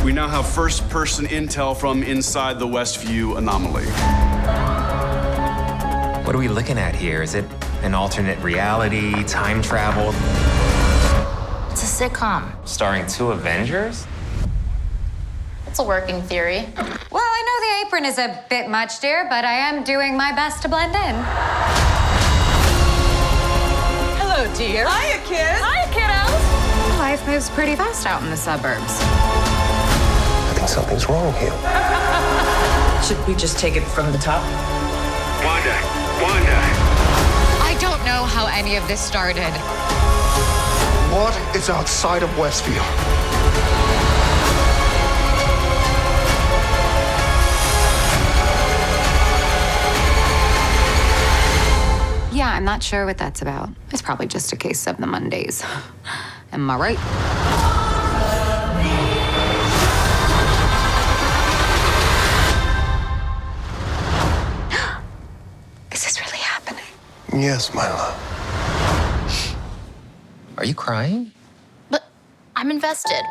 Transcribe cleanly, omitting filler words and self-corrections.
We now have first-person intel from inside the Westview anomaly. What are we looking at here? Is it an alternate reality, time travel? It's a sitcom. Starring two Avengers? It's a working theory. Well, I know the apron is a bit much, dear, but I am doing my best to blend in. Hello, dear. Hiya, kids. Hi, kiddos. Life moves pretty fast out in the suburbs. I think something's wrong here. Should we just take it from the top? Wanda! I don't know how any of this started. What is outside of Westview? Yeah, I'm not sure what that's about. It's probably just a case of the Mondays. Am I right? Is this really happening? Yes, my love. Are you crying? But I'm invested.